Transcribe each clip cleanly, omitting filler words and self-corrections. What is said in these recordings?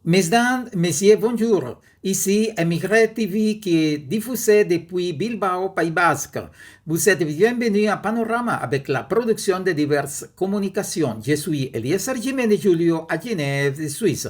Mesdames, Messieurs, bonjour. Ici Émigré TV qui est diffusé depuis Bilbao, Pays Basque. Vous êtes bienvenus à Panorama avec la production de diverses communications. Je suis Eliezer Jiménez Julio à Genève, Suisse.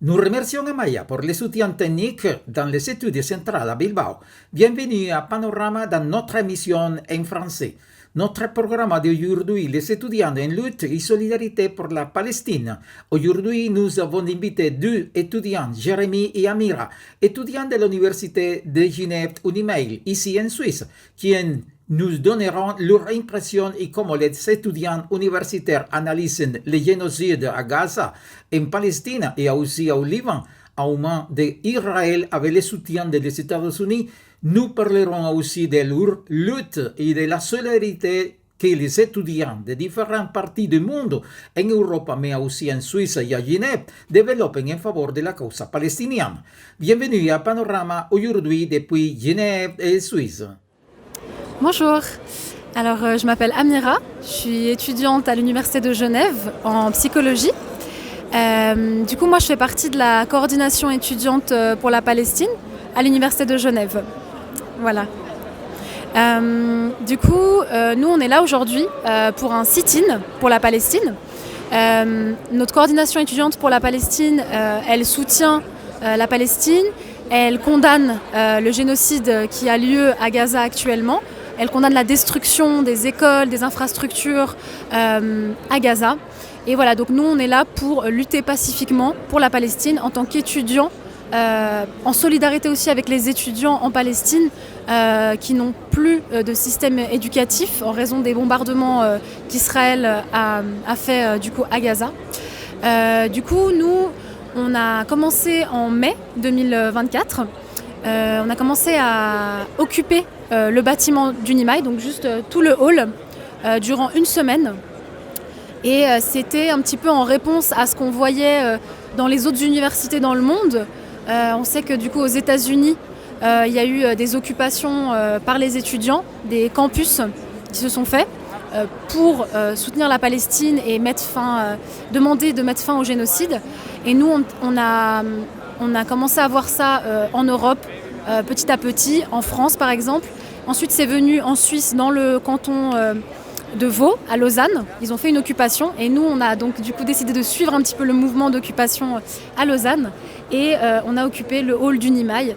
Nous remercions Amaya pour le soutien technique dans les études centrales à Bilbao. Bienvenue à Panorama dans notre émission en français. Notre programme d'aujourd'hui, les étudiants en lutte et solidarité pour la Palestine. Aujourd'hui, nous avons invité deux étudiants, Jérémy et Amira, étudiants de l'Université de Genève Unimail, ici en Suisse, qui nous donneront leur impression et comment les étudiants universitaires analysent le génocide à Gaza, en Palestine et aussi au Liban, au moment d'Israël avec le soutien des États-Unis. Nous parlerons aussi de leur lutte et de la solidarité que les étudiants de différentes parties du monde, en Europe, mais aussi en Suisse et à Genève, développent en faveur de la cause palestinienne. Bienvenue à Panorama aujourd'hui depuis Genève et Suisse. Bonjour, alors je m'appelle Amira, je suis étudiante à l'Université de Genève en psychologie. Du coup, moi je fais partie de la coordination étudiante pour la Palestine à l'Université de Genève. Voilà. Du coup, nous on est là aujourd'hui pour un sit-in pour la Palestine. Notre coordination étudiante pour la Palestine, elle soutient la Palestine, elle condamne le génocide qui a lieu à Gaza actuellement. Elle condamne la destruction des écoles, des infrastructures à Gaza. Et voilà, donc nous on est là pour lutter pacifiquement pour la Palestine en tant qu'étudiants, en solidarité aussi avec les étudiants en Palestine qui n'ont plus de système éducatif en raison des bombardements qu'Israël a fait du coup à Gaza. Du coup, nous, on a commencé en mai 2024. On a commencé à occuper le bâtiment d'Unimail, donc juste tout le hall, durant une semaine. Et c'était un petit peu en réponse à ce qu'on voyait dans les autres universités dans le monde. On sait que du coup aux États-Unis, il y a eu des occupations par les étudiants, des campus qui se sont faits pour soutenir la Palestine et demander de mettre fin au génocide. Et nous, on a commencé à voir ça en Europe, petit à petit, en France par exemple. Ensuite, c'est venu en Suisse, dans le canton de Vaud, à Lausanne. Ils ont fait une occupation et nous, on a donc du coup décidé de suivre un petit peu le mouvement d'occupation à Lausanne et on a occupé le hall d'Unimail.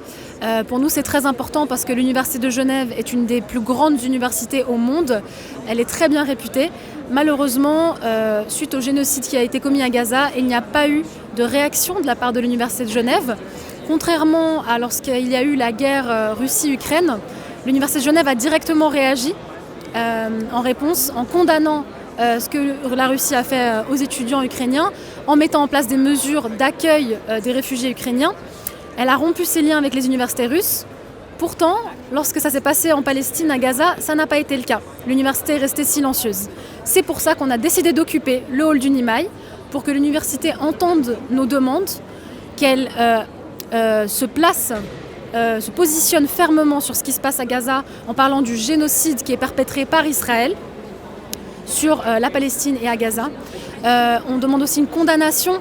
Pour nous, c'est très important parce que l'Université de Genève est une des plus grandes universités au monde. Elle est très bien réputée. Malheureusement, suite au génocide qui a été commis à Gaza, il n'y a pas eu de réaction de la part de l'Université de Genève. Contrairement à lorsqu'il y a eu la guerre Russie-Ukraine, l'Université de Genève a directement réagi en réponse, en condamnant ce que la Russie a fait aux étudiants ukrainiens, en mettant en place des mesures d'accueil des réfugiés ukrainiens. Elle a rompu ses liens avec les universités russes. Pourtant, lorsque ça s'est passé en Palestine, à Gaza, ça n'a pas été le cas. L'université est restée silencieuse. C'est pour ça qu'on a décidé d'occuper le hall d'Unimail, pour que l'université entende nos demandes, qu'elle se positionne fermement sur ce qui se passe à Gaza en parlant du génocide qui est perpétré par Israël sur la Palestine et à Gaza. On demande aussi une condamnation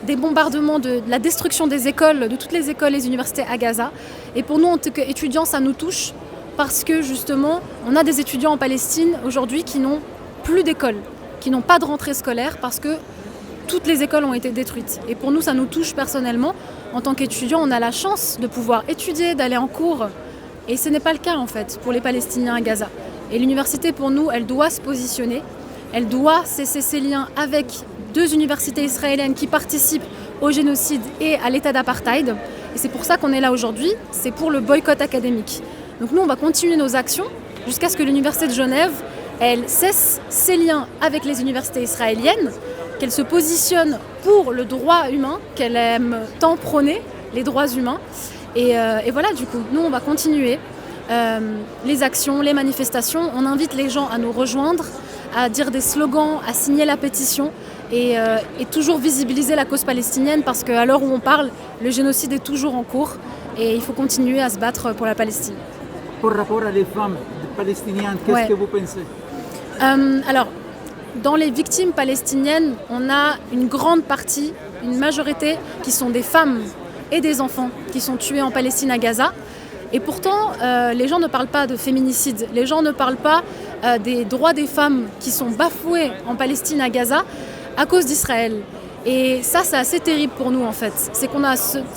des bombardements, de la destruction des écoles, de toutes les écoles et les universités à Gaza. Et pour nous, en tant qu'étudiants, ça nous touche parce que justement, on a des étudiants en Palestine aujourd'hui qui n'ont plus d'école, qui n'ont pas de rentrée scolaire parce que toutes les écoles ont été détruites. Et pour nous, ça nous touche personnellement. En tant qu'étudiants, on a la chance de pouvoir étudier, d'aller en cours. Et ce n'est pas le cas, en fait, pour les Palestiniens à Gaza. Et l'université, pour nous, elle doit se positionner. Elle doit cesser ses liens avec deux universités israéliennes qui participent au génocide et à l'état d'apartheid. Et c'est pour ça qu'on est là aujourd'hui. C'est pour le boycott académique. Donc nous, on va continuer nos actions jusqu'à ce que l'Université de Genève, elle cesse ses liens avec les universités israéliennes, qu'elle se positionne pour le droit humain, qu'elle aime tant prôner, les droits humains. Et voilà, du coup, nous, on va continuer les actions, les manifestations. On invite les gens à nous rejoindre, à dire des slogans, à signer la pétition et toujours visibiliser la cause palestinienne parce qu'à l'heure où on parle, le génocide est toujours en cours et il faut continuer à se battre pour la Palestine. Par rapport à les femmes palestiniennes, qu'est-ce que vous pensez? Alors, dans les victimes palestiniennes, on a une grande partie, une majorité qui sont des femmes et des enfants qui sont tués en Palestine à Gaza. Et pourtant, les gens ne parlent pas de féminicide, les gens ne parlent pas des droits des femmes qui sont bafoués en Palestine à Gaza à cause d'Israël. Et ça, c'est assez terrible pour nous en fait. C'est qu'on a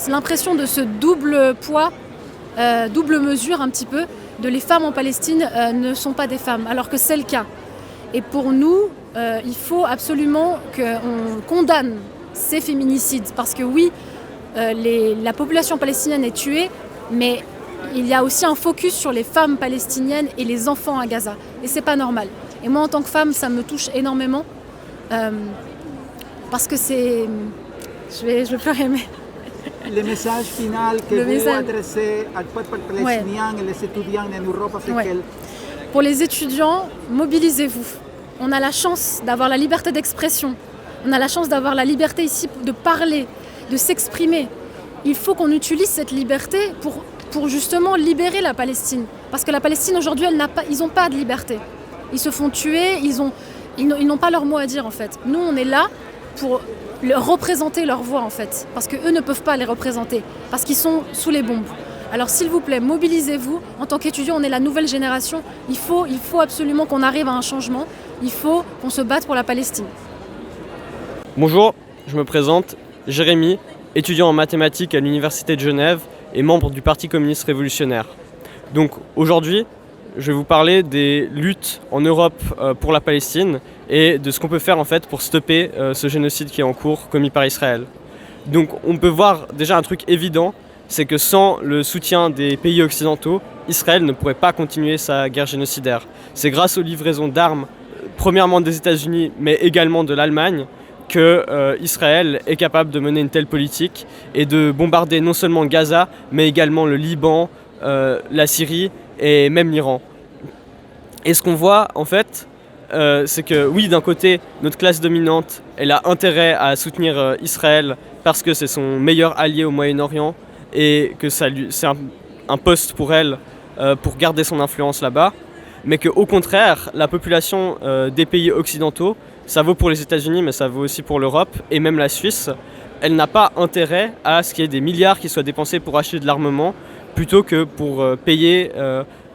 l'impression de ce double poids, double mesure un petit peu, de les femmes en Palestine ne sont pas des femmes, alors que c'est le cas. Et pour nous, il faut absolument qu'on condamne ces féminicides, parce que oui, la population palestinienne est tuée, mais il y a aussi un focus sur les femmes palestiniennes et les enfants à Gaza. Et c'est pas normal. Et moi, en tant que femme, ça me touche énormément. Parce que c'est... Je vais pleurer, mais... Le message final que vous adressez au peuple palestinien et les étudiants en Europe, c'est quel? Pour les étudiants, mobilisez-vous. On a la chance d'avoir la liberté d'expression. On a la chance d'avoir la liberté ici de parler, de s'exprimer. Il faut qu'on utilise cette liberté pour justement libérer la Palestine. Parce que la Palestine, aujourd'hui, ils n'ont pas de liberté. Ils se font tuer, ils n'ont pas leur mot à dire, en fait. Nous, on est là pour représenter leur voix, en fait. Parce qu'eux ne peuvent pas les représenter. Parce qu'ils sont sous les bombes. Alors, s'il vous plaît, mobilisez-vous. En tant qu'étudiants, on est la nouvelle génération. Il faut absolument qu'on arrive à un changement. Il faut qu'on se batte pour la Palestine. Bonjour, je me présente, Jérémy, étudiant en mathématiques à l'Université de Genève et membre du Parti communiste révolutionnaire. Donc aujourd'hui, je vais vous parler des luttes en Europe pour la Palestine et de ce qu'on peut faire en fait pour stopper ce génocide qui est en cours commis par Israël. Donc on peut voir déjà un truc évident, c'est que sans le soutien des pays occidentaux, Israël ne pourrait pas continuer sa guerre génocidaire. C'est grâce aux livraisons d'armes, premièrement des États-Unis, mais également de l'Allemagne, que Israël est capable de mener une telle politique et de bombarder non seulement Gaza, mais également le Liban, la Syrie et même l'Iran. Et ce qu'on voit en fait, c'est que oui, d'un côté, notre classe dominante, elle a intérêt à soutenir Israël parce que c'est son meilleur allié au Moyen-Orient et que c'est un poste pour elle pour garder son influence là-bas, mais qu'au contraire, la population des pays occidentaux, ça vaut pour les États-Unis, mais ça vaut aussi pour l'Europe et même la Suisse, elle n'a pas intérêt à ce qu'il y ait des milliards qui soient dépensés pour acheter de l'armement plutôt que pour payer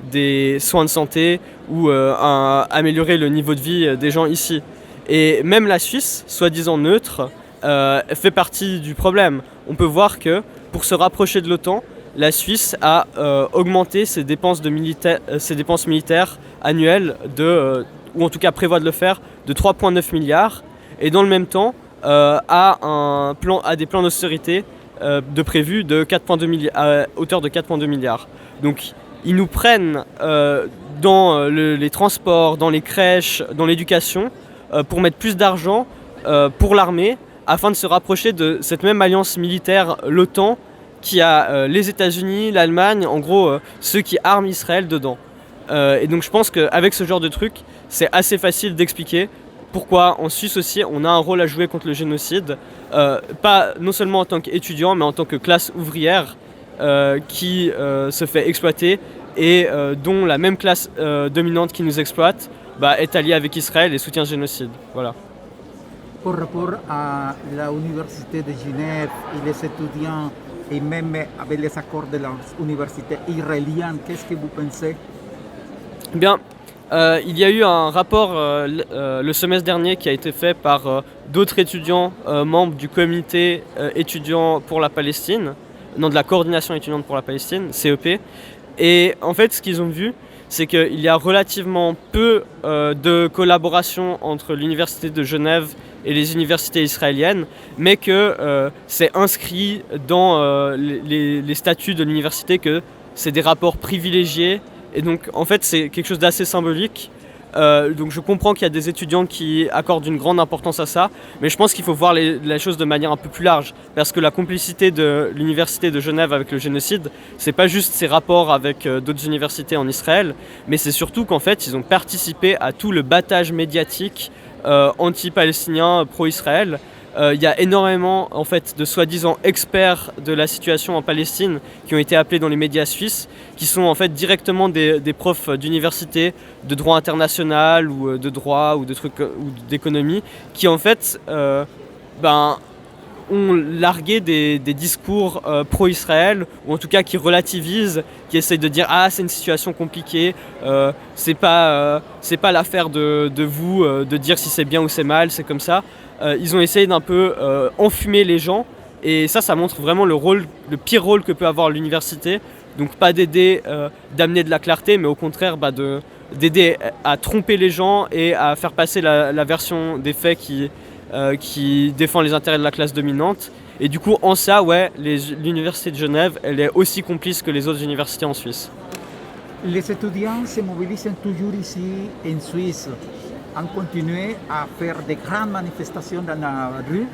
des soins de santé ou améliorer le niveau de vie des gens ici. Et même la Suisse, soi-disant neutre, fait partie du problème. On peut voir que pour se rapprocher de l'OTAN, la Suisse a augmenté ses dépenses militaires annuelles ou en tout cas prévoit de le faire, de 3,9 milliards, et dans le même temps a des plans d'austérité de prévus à hauteur de 4,2 milliards. Donc ils nous prennent dans les transports, dans les crèches, dans l'éducation, pour mettre plus d'argent pour l'armée, afin de se rapprocher de cette même alliance militaire, l'OTAN, qui a les États-Unis, l'Allemagne, en gros ceux qui arment Israël dedans. Et donc je pense qu'avec ce genre de truc, c'est assez facile d'expliquer pourquoi en Suisse aussi on a un rôle à jouer contre le génocide, pas non seulement en tant qu'étudiant mais en tant que classe ouvrière qui se fait exploiter et dont la même classe dominante qui nous exploite est alliée avec Israël et soutient le génocide. Voilà. Par rapport à l'Université de Genève et les étudiants et même avec les accords de l'université israélienne, qu'est-ce que vous pensez? Bien, il y a eu un rapport le semestre dernier qui a été fait par d'autres étudiants membres du comité étudiant pour la Palestine, non, de la coordination étudiante pour la Palestine, CEP. Et en fait, ce qu'ils ont vu, c'est qu'il y a relativement peu de collaboration entre l'Université de Genève et les universités israéliennes, mais que c'est inscrit dans les statuts de l'université que c'est des rapports privilégiés. Et donc en fait c'est quelque chose d'assez symbolique. Donc je comprends qu'il y a des étudiants qui accordent une grande importance à ça, mais je pense qu'il faut voir la chose de manière un peu plus large, parce que la complicité de l'université de Genève avec le génocide, c'est pas juste ses rapports avec d'autres universités en Israël, mais c'est surtout qu'en fait ils ont participé à tout le battage médiatique anti-palestinien, pro-Israël. Il y a énormément en fait, de soi-disant experts de la situation en Palestine qui ont été appelés dans les médias suisses, qui sont en fait directement des profs d'université, de droit international ou de droit ou de trucs ou d'économie, qui en fait ont largué des discours pro-Israël, ou en tout cas qui relativisent, qui essayent de dire « Ah, c'est une situation compliquée, c'est pas l'affaire de vous de dire si c'est bien ou c'est mal, c'est comme ça ». Ils ont essayé d'un peu enfumer les gens, et ça montre vraiment le pire rôle que peut avoir l'université. Donc pas d'aider, d'amener de la clarté, mais au contraire d'aider à tromper les gens et à faire passer la version des faits qui défend les intérêts de la classe dominante. Et du coup, en ça, ouais, l'université de Genève, elle est aussi complice que les autres universités en Suisse. Les étudiants se mobilisent toujours ici en Suisse, ont continué à faire de grandes manifestations dans la rue.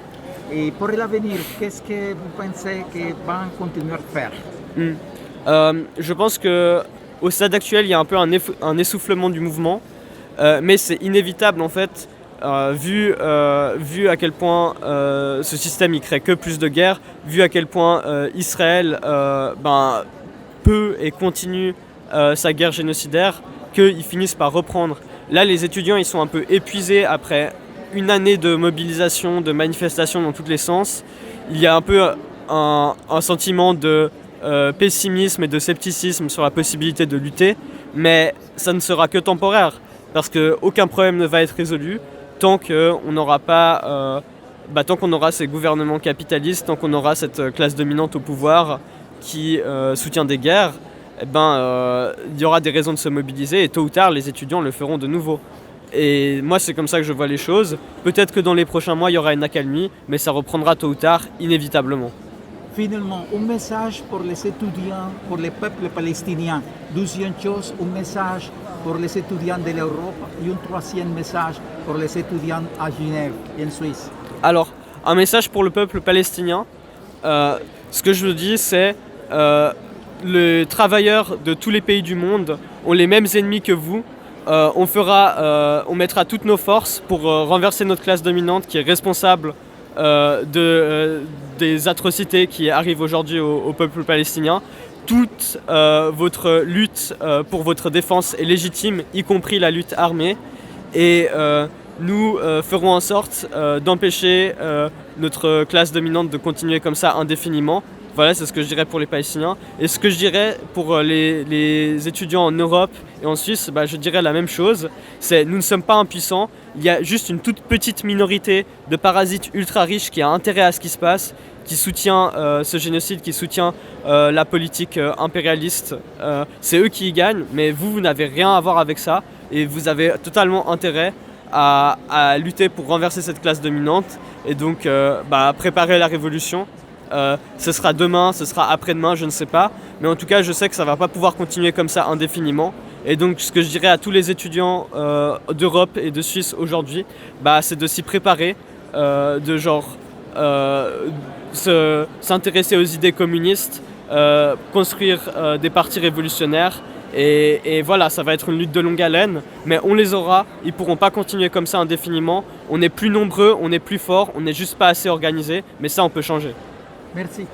Et pour l'avenir, qu'est-ce que vous pensez qu'ils vont continuer à faire? Je pense qu'au stade actuel, il y a un peu un essoufflement du mouvement, mais c'est inévitable en fait, vu à quel point ce système il crée que plus de guerres, vu à quel point Israël peut et continue sa guerre génocidaire, qu'ils finissent par reprendre. Là, les étudiants ils sont un peu épuisés après une année de mobilisation, de manifestation dans tous les sens. Il y a un peu un sentiment de pessimisme et de scepticisme sur la possibilité de lutter, mais ça ne sera que temporaire, parce qu'aucun problème ne va être résolu tant qu'on n'aura pas, tant qu'on aura ces gouvernements capitalistes, tant qu'on aura cette classe dominante au pouvoir qui soutient des guerres. Il y aura des raisons de se mobiliser et tôt ou tard les étudiants le feront de nouveau. Et moi c'est comme ça que je vois les choses. Peut-être que dans les prochains mois il y aura une accalmie, mais ça reprendra tôt ou tard inévitablement. Finalement, un message pour les étudiants, pour le peuple palestinien. Deuxième chose, un message pour les étudiants de l'Europe et un troisième message pour les étudiants à Genève et en Suisse. Alors, un message pour le peuple palestinien. Ce que je dis, c'est les travailleurs de tous les pays du monde ont les mêmes ennemis que vous. On mettra toutes nos forces pour renverser notre classe dominante qui est responsable des atrocités qui arrivent aujourd'hui au peuple palestinien. Toute votre lutte pour votre défense est légitime, y compris la lutte armée. Et nous ferons en sorte d'empêcher notre classe dominante de continuer comme ça indéfiniment. Voilà, c'est ce que je dirais pour les Palestiniens. Et ce que je dirais pour les étudiants en Europe et en Suisse, je dirais la même chose. C'est nous ne sommes pas impuissants. Il y a juste une toute petite minorité de parasites ultra riches qui a intérêt à ce qui se passe, qui soutient ce génocide, qui soutient la politique impérialiste. C'est eux qui y gagnent, mais vous n'avez rien à voir avec ça. Et vous avez totalement intérêt à lutter pour renverser cette classe dominante. Et donc préparer la révolution. Ce sera demain, ce sera après-demain, je ne sais pas. Mais en tout cas, je sais que ça ne va pas pouvoir continuer comme ça indéfiniment. Et donc, ce que je dirais à tous les étudiants d'Europe et de Suisse aujourd'hui, c'est de s'y préparer, s'intéresser aux idées communistes, construire des partis révolutionnaires. Et voilà, ça va être une lutte de longue haleine, mais on les aura, ils ne pourront pas continuer comme ça indéfiniment. On est plus nombreux, on est plus forts, on n'est juste pas assez organisés, mais ça, on peut changer. Merci.